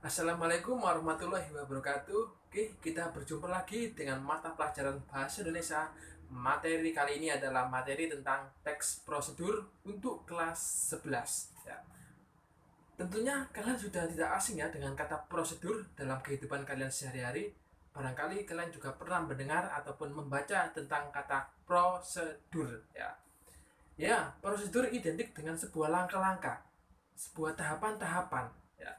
Assalamualaikum warahmatullahi wabarakatuh. Oke, kita berjumpa lagi dengan mata pelajaran Bahasa Indonesia. Materi kali ini adalah materi tentang teks prosedur untuk kelas 11. Ya. Tentunya kalian sudah tidak asing ya dengan kata prosedur dalam kehidupan kalian sehari-hari. Barangkali kalian juga pernah mendengar ataupun membaca tentang kata prosedur ya. Ya, prosedur identik dengan sebuah langkah-langkah, sebuah tahapan-tahapan ya.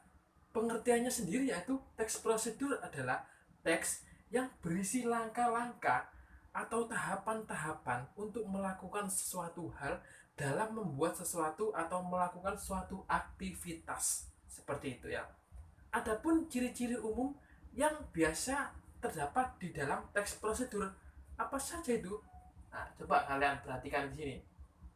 Pengertiannya sendiri yaitu teks prosedur adalah teks yang berisi langkah-langkah atau tahapan-tahapan untuk melakukan sesuatu hal dalam membuat sesuatu atau melakukan suatu aktivitas seperti itu ya. Adapun ciri-ciri umum yang biasa terdapat di dalam teks prosedur apa saja itu? Nah, coba kalian perhatikan di sini.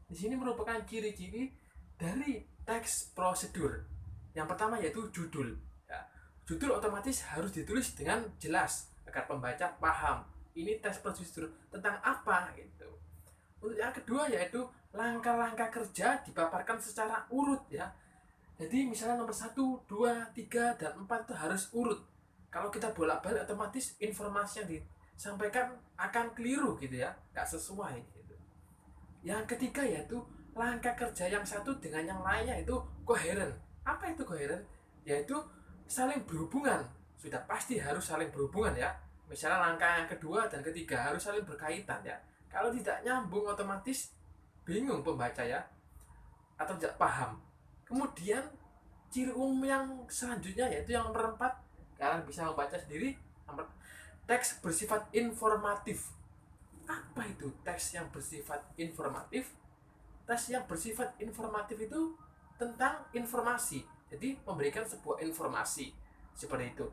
Di sini merupakan ciri-ciri dari teks prosedur. Yang pertama yaitu judul. Ya, judul otomatis harus ditulis dengan jelas agar pembaca paham ini teks prosedur tentang apa gitu. Untuk yang kedua yaitu langkah-langkah kerja dipaparkan secara urut ya. Jadi misalnya nomor 1, 2, 3, dan 4 itu harus urut. Kalau kita bolak-balik otomatis informasi yang disampaikan akan keliru gitu ya, nggak sesuai gitu. Yang ketiga yaitu langkah kerja yang satu dengan yang lainnya itu koheren. Apa itu koheren? Yaitu saling berhubungan. Sudah pasti harus saling berhubungan ya. Misalnya langkah yang kedua dan ketiga harus saling berkaitan ya. Kalau tidak nyambung otomatis bingung pembaca ya atau tidak paham. Kemudian ciri umum yang selanjutnya yaitu yang nomor 4, kalian bisa membaca sendiri. Teks bersifat informatif. Apa itu teks yang bersifat informatif? Teks yang bersifat informatif itu tentang informasi. Jadi memberikan sebuah informasi seperti itu.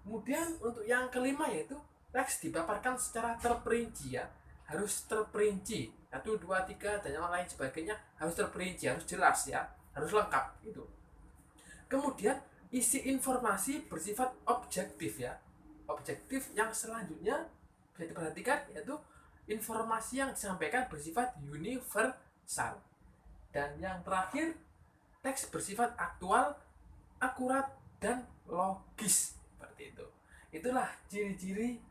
Kemudian untuk yang kelima yaitu teks dipaparkan secara terperinci ya. Harus terperinci. 1, 2, 3 dan yang lain sebagainya harus terperinci, harus jelas ya. Harus lengkap itu. Kemudian isi informasi bersifat objektif ya. Objektif yang selanjutnya bisa diperhatikan yaitu informasi yang disampaikan bersifat universal. Dan yang terakhir, teks bersifat aktual, akurat, dan logis. Seperti itu. Itulah ciri-ciri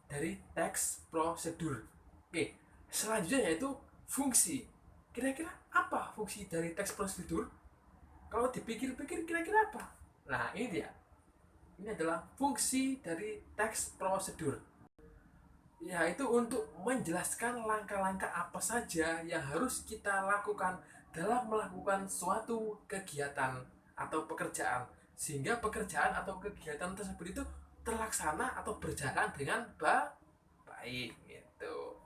dari teks prosedur. Oke, selanjutnya yaitu fungsi. Kira-kira apa fungsi dari teks prosedur? Kalau dipikir-pikir kira-kira apa? Nah, ini dia. Ini adalah fungsi dari teks prosedur, yaitu untuk menjelaskan langkah-langkah apa saja yang harus kita lakukan dalam melakukan suatu kegiatan atau pekerjaan, sehingga pekerjaan atau kegiatan tersebut itu terlaksana atau berjalan dengan baik gitu.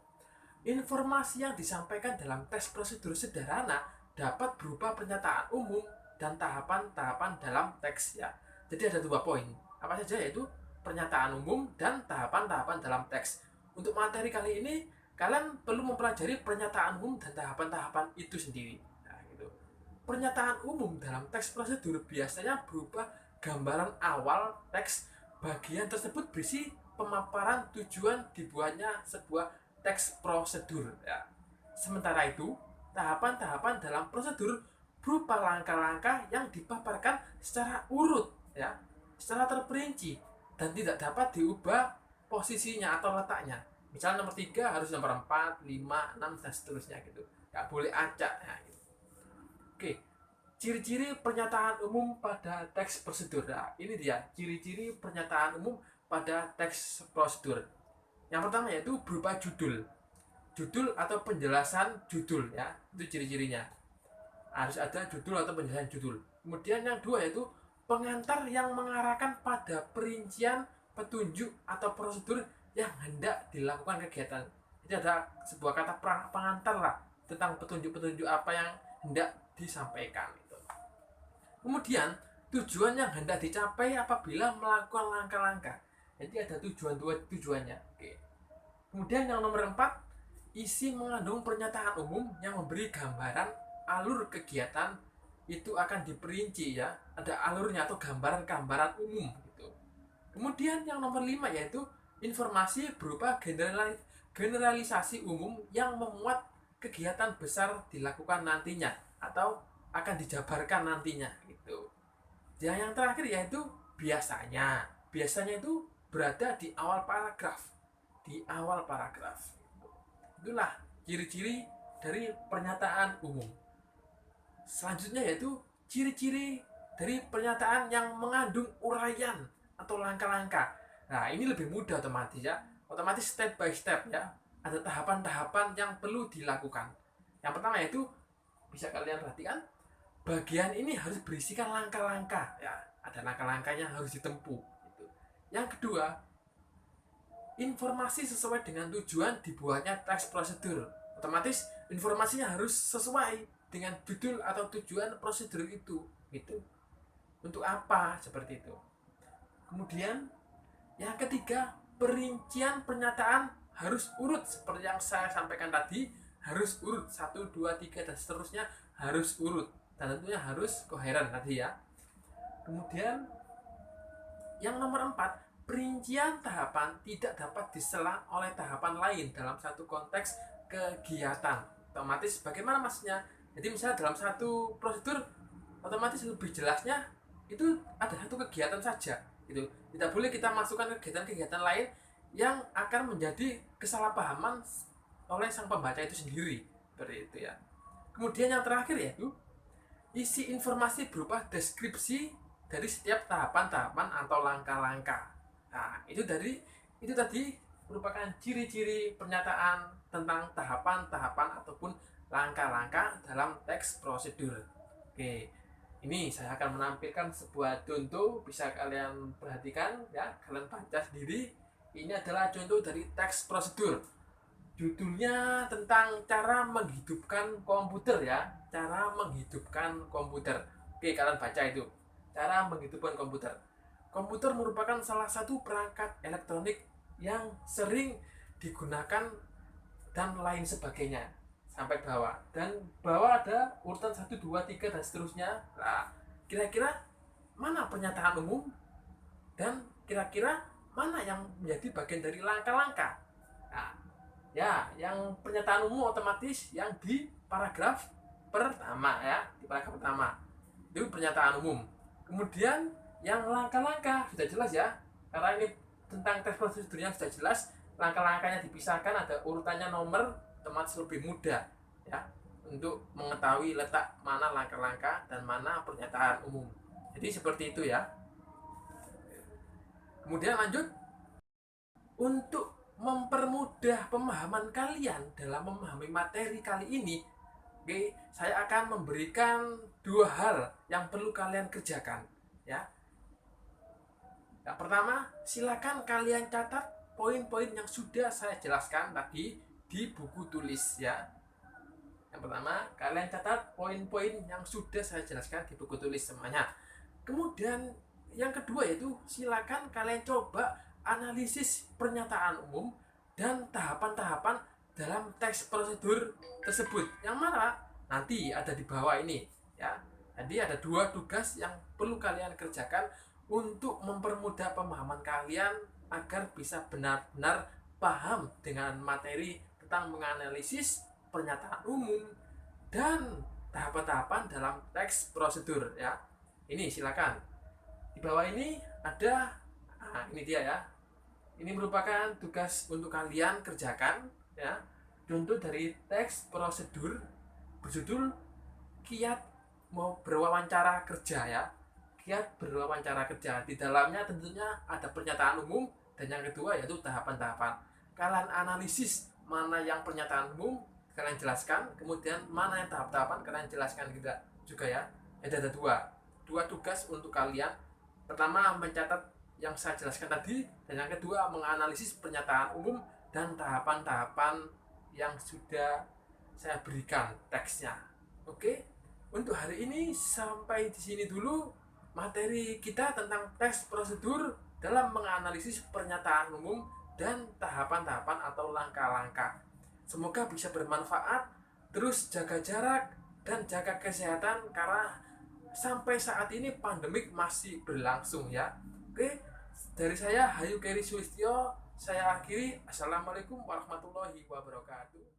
Informasi yang disampaikan dalam teks prosedur sederhana dapat berupa pernyataan umum dan tahapan-tahapan dalam teks ya. Jadi ada 2 poin. Apa saja yaitu pernyataan umum dan tahapan-tahapan dalam teks. Untuk materi kali ini kalian perlu mempelajari pernyataan umum dan tahapan-tahapan itu sendiri. Nah, gitu. Pernyataan umum dalam teks prosedur biasanya berupa gambaran awal teks. Bagian tersebut berisi pemaparan tujuan dibuatnya sebuah teks prosedur ya. Sementara itu, tahapan-tahapan dalam prosedur berupa langkah-langkah yang dipaparkan secara urut ya, secara terperinci dan tidak dapat diubah posisinya atau letaknya. Misalnya nomor 3 harus nomor 4, 5, 6 dan seterusnya gitu. Gak boleh acak ya, gitu. Oke. Ciri-ciri pernyataan umum pada teks prosedur. Nah, ini dia ciri-ciri pernyataan umum pada teks prosedur. Yang pertama yaitu berupa judul. Judul atau penjelasan judul ya, itu ciri-cirinya. Harus ada judul atau penjelasan judul. Kemudian yang dua yaitu pengantar yang mengarahkan pada perincian petunjuk atau prosedur yang hendak dilakukan kegiatan. Jadi ada sebuah kata pengantar lah tentang petunjuk-petunjuk apa yang hendak disampaikan itu. Kemudian tujuan yang hendak dicapai apabila melakukan langkah-langkah. Jadi ada tujuannya. Oke. Kemudian yang nomor 4, isi mengandung pernyataan umum yang memberi gambaran alur kegiatan itu akan diperinci ya. Ada alurnya atau gambaran-gambaran umum gitu. Kemudian yang nomor 5 yaitu informasi berupa generalisasi umum yang memuat kegiatan besar dilakukan nantinya atau akan dijabarkan nantinya gitu. Yang terakhir yaitu Biasanya itu berada di awal paragraf. Di awal paragraf. Itulah ciri-ciri dari pernyataan umum. Selanjutnya yaitu ciri-ciri dari pernyataan yang mengandung uraian atau langkah-langkah. Nah, ini lebih mudah otomatis ya. Otomatis step by step ya. Ada tahapan-tahapan yang perlu dilakukan. Yang pertama yaitu bisa kalian perhatikan, bagian ini harus berisikan langkah-langkah ya. Ada langkah-langkahnya harus ditempuh gitu. Yang kedua, informasi sesuai dengan tujuan dibuatnya teks prosedur. Otomatis informasinya harus sesuai dengan judul atau tujuan prosedur itu gitu. Untuk apa seperti itu. Kemudian yang ketiga, perincian pernyataan harus urut seperti yang saya sampaikan tadi, harus urut 1, 2, 3 dan seterusnya harus urut dan tentunya harus koheren tadi ya. Kemudian yang nomor 4, perincian tahapan tidak dapat disela oleh tahapan lain dalam satu konteks kegiatan. Otomatis bagaimana maksudnya? Jadi misalnya dalam satu prosedur otomatis lebih jelasnya itu ada satu kegiatan saja gitu. Tidak boleh kita masukkan kegiatan-kegiatan lain yang akan menjadi kesalahpahaman oleh sang pembaca itu sendiri. Seperti itu ya. Kemudian yang terakhir yaitu isi informasi berupa deskripsi dari setiap tahapan-tahapan atau langkah-langkah. Nah, itu tadi merupakan ciri-ciri pernyataan tentang tahapan-tahapan ataupun langkah-langkah dalam teks prosedur. Oke, ini saya akan menampilkan sebuah contoh, bisa kalian perhatikan ya, kalian baca sendiri. Ini adalah contoh dari teks prosedur. Judulnya tentang cara menghidupkan komputer ya, cara menghidupkan komputer. Oke, kalian baca itu. Cara menghidupkan komputer. Komputer merupakan salah satu perangkat elektronik yang sering digunakan dan lain sebagainya. Sampai bawah. Dan bawah ada urutan 1, 2, 3 dan seterusnya. Nah, kira-kira mana pernyataan umum dan kira-kira mana yang menjadi bagian dari langkah-langkah? Nah, ya, yang pernyataan umum otomatis yang di paragraf pertama ya, di paragraf pertama. Itu pernyataan umum. Kemudian yang langkah-langkah sudah jelas ya, karena ini tentang teks prosedurnya sudah jelas, langkah-langkahnya dipisahkan, ada urutannya nomor, otomatis lebih mudah ya untuk mengetahui letak mana langkah-langkah dan mana pernyataan umum. Jadi seperti itu ya. Kemudian lanjut, untuk mempermudah pemahaman kalian dalam memahami materi kali ini, oke, saya akan memberikan 2 hal yang perlu kalian kerjakan ya. Yang pertama, silakan kalian catat poin-poin yang sudah saya jelaskan tadi di buku tulis ya. Yang pertama, kalian catat poin-poin yang sudah saya jelaskan di buku tulis semuanya. Kemudian yang kedua yaitu silakan kalian coba analisis pernyataan umum dan tahapan-tahapan dalam teks prosedur tersebut. Yang mana nanti ada di bawah ini ya. Jadi ada 2 tugas yang perlu kalian kerjakan untuk mempermudah pemahaman kalian agar bisa benar-benar paham dengan materi tentang menganalisis pernyataan umum dan tahapan-tahapan dalam teks prosedur ya. Ini silakan. Di bawah ini ada, nah ini dia ya. Ini merupakan tugas untuk kalian kerjakan ya. Contoh dari teks prosedur berjudul kiat mau berwawancara kerja ya. Kiat berwawancara kerja. Di dalamnya tentunya ada pernyataan umum dan yang kedua yaitu tahapan-tahapan. Kalian analisis mana yang pernyataan umum, kalian jelaskan, kemudian mana yang tahap-tahapan kalian jelaskan juga ya. Ada 2 tugas untuk kalian. Pertama, mencatat yang saya jelaskan tadi, dan yang kedua menganalisis pernyataan umum dan tahapan-tahapan yang sudah saya berikan teksnya. Oke, untuk hari ini sampai di sini dulu materi kita tentang teks prosedur dalam menganalisis pernyataan umum dan tahapan-tahapan atau langkah-langkah. Semoga bisa bermanfaat. Terus jaga jarak dan jaga kesehatan karena sampai saat ini pandemik masih berlangsung ya. Oke, dari saya Hayu Keri Sulistyo, saya akhiri. Assalamualaikum warahmatullahi wabarakatuh.